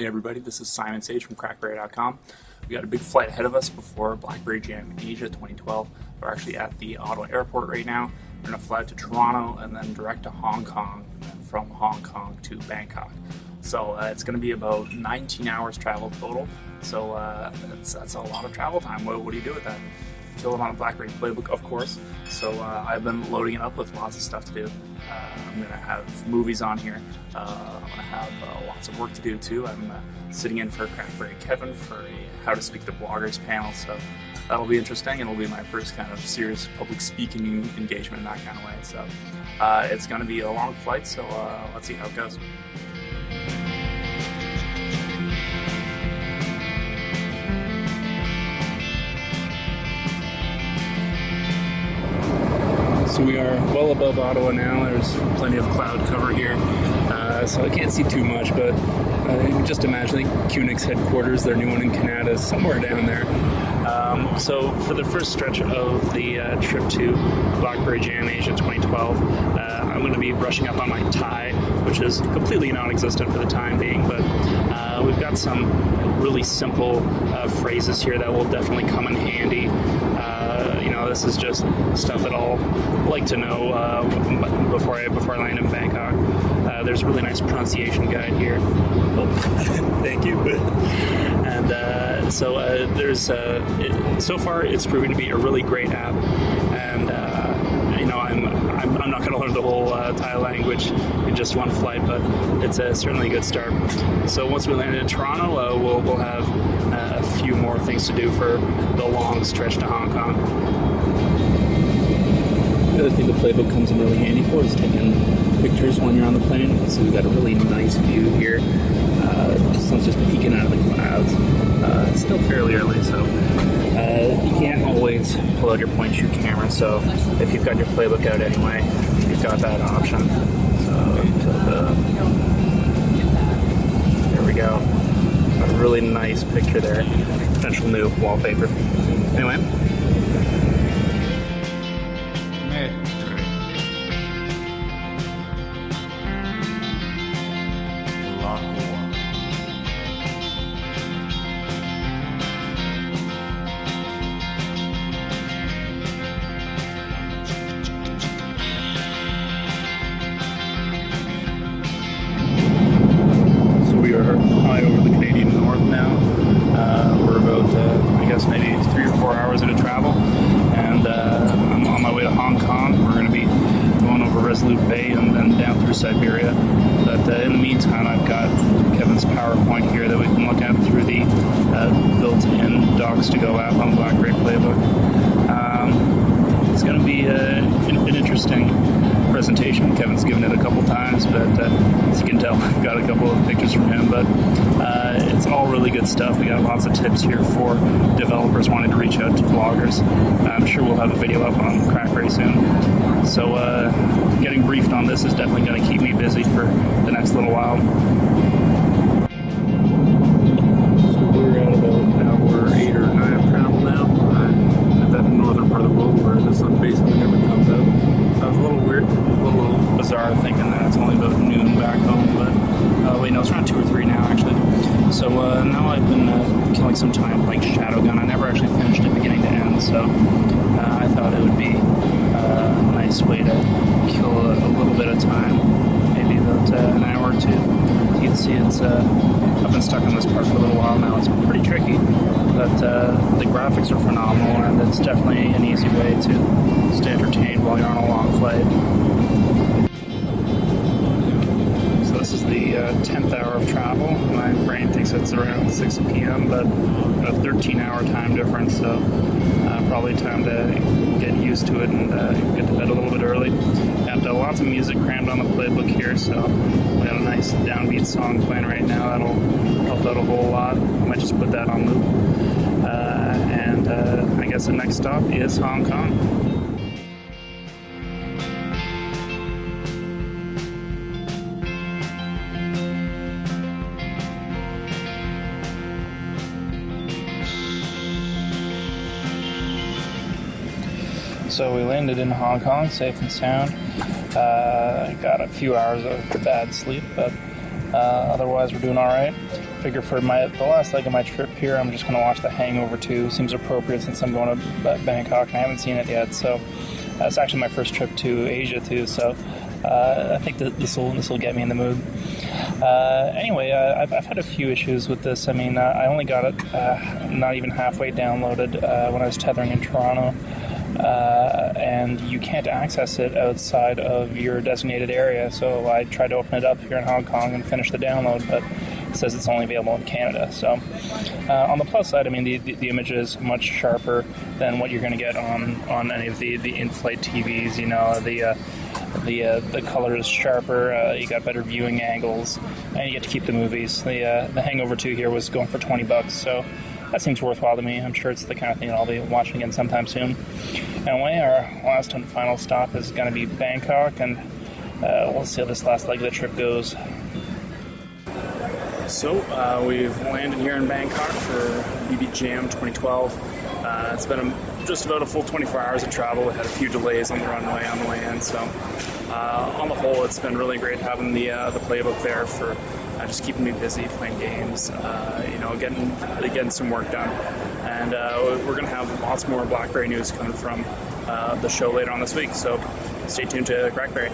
everybody, this is Simon Sage from CrackBerry.com. We got a big flight ahead of us before BlackBerry Jam Asia 2012. We're actually at the Ottawa airport right now. We're going to fly to Toronto and then direct to Hong Kong, and from Hong Kong to Bangkok. So it's going to be about 19 hours travel total. So that's a lot of travel time. What do you do with that? Kill it on a BlackBerry PlayBook, of course. So I've been loading it up with lots of stuff to do. I'm going to have movies on here. I'm going to have lots of work to do too. I'm sitting in for CrackBerry Kevin for a How to Speak to Bloggers panel. So that'll be interesting. It'll be my first kind of serious public speaking engagement in that kind of way. So it's going to be a long flight. So let's see how it goes. So we are well above Ottawa now. There's plenty of cloud cover here, so I can't see too much, but just imagine QNX headquarters, their new one in Canada, is somewhere down there. So for the first stretch of the trip to BlackBerry Jam Asia 2012, I'm going to be brushing up on my Thai, which is completely non-existent for the time being, but we've got some really simple phrases here that will definitely come in handy. This is just stuff that I'll like to know before I land in Bangkok. There's a really nice pronunciation guide here. Oh, thank you. And so far it's proving to be a really great app, and I'm not going to learn the whole Thai language in just one flight, but it's certainly a good start. So once we land in Toronto, we'll have a few more things to do for the long stretch to Hong Kong. The other thing the PlayBook comes in really handy for is taking pictures when you're on the plane. So we've got a really nice view here. The sun's just peeking out of the clouds. It's still fairly early, so you can't always pull out your point-and-shoot camera. So if you've got your PlayBook out anyway, you've got that option. So there we go. A really nice picture there. Potential new wallpaper. Anyway. High over the Canadian North now. We're about, I guess, maybe 3 or 4 hours into travel, and I'm on my way to Hong Kong. We're going to be going over Resolute Bay and then down through Siberia. But in the meantime, I've got Kevin's PowerPoint here that we can look at through the built-in Docs to Go app on BlackBerry PlayBook. It's going to be an interesting presentation. Kevin's given it a couple times, but as you can tell, I've got a couple of pictures from him, but it's all really good stuff. We got lots of tips here for developers wanting to reach out to bloggers. I'm sure we'll have a video up on CrackBerry soon. So getting briefed on this is definitely going to keep me busy for the next little while. So we're at about hour 8 or 9 of travel now. At that northern part of the world where the sun basically never comes out. Sounds a little weird, a little bizarre thinking that it's only about noon back home, but wait, no, it's around 2 or 3 now actually. So now I've been killing some time playing Shadowgun. I never actually finished it beginning to end, so I thought it would be a nice way to kill a little bit of time, maybe about an hour or 2. You can see I've been stuck in this part for a little while now. It's pretty tricky, but the graphics are phenomenal, and it's definitely an easy way to stay entertained while you're on a long flight. So this is the 10th hour of travel. My brain thinks it's around 6 p.m., but a 13-hour time difference, so probably time to get used to it and get to bed a little bit early. Got lots of music crammed on the PlayBook here, so we got a nice downbeat song playing right now. That'll help out a whole lot. Might just put that on loop. And I guess the next stop is Hong Kong. So we landed in Hong Kong, safe and sound. Got a few hours of bad sleep, but Otherwise, we're doing all right. Figure for the last leg of my trip here, I'm just going to watch The Hangover 2. Seems appropriate since I'm going to Bangkok and I haven't seen it yet. So it's actually my first trip to Asia too. So I think that this will get me in the mood. Anyway, I've had a few issues with this. I mean, I only got it not even halfway downloaded when I was tethering in Toronto. And you can't access it outside of your designated area. So I tried to open it up here in Hong Kong and finish the download, but it says it's only available in Canada. So on the plus side, I mean, the image is much sharper than what you're going to get on any of the in-flight TVs. You know, the color is sharper. You got better viewing angles, and you get to keep the movies. The Hangover 2 here was going for $20, so that seems worthwhile to me. I'm sure it's the kind of thing that I'll be watching again sometime soon. Anyway, our last and final stop is going to be Bangkok, and we'll see how this last leg of the trip goes. So, we've landed here in Bangkok for BBJM 2012. It's been just about a full 24 hours of travel. We had a few delays on the runway on the way in, so on the whole, it's been really great having the playbook there for just keeping me busy, playing games, getting some work done. And we're going to have lots more BlackBerry news coming from the show later on this week, so stay tuned to CrackBerry.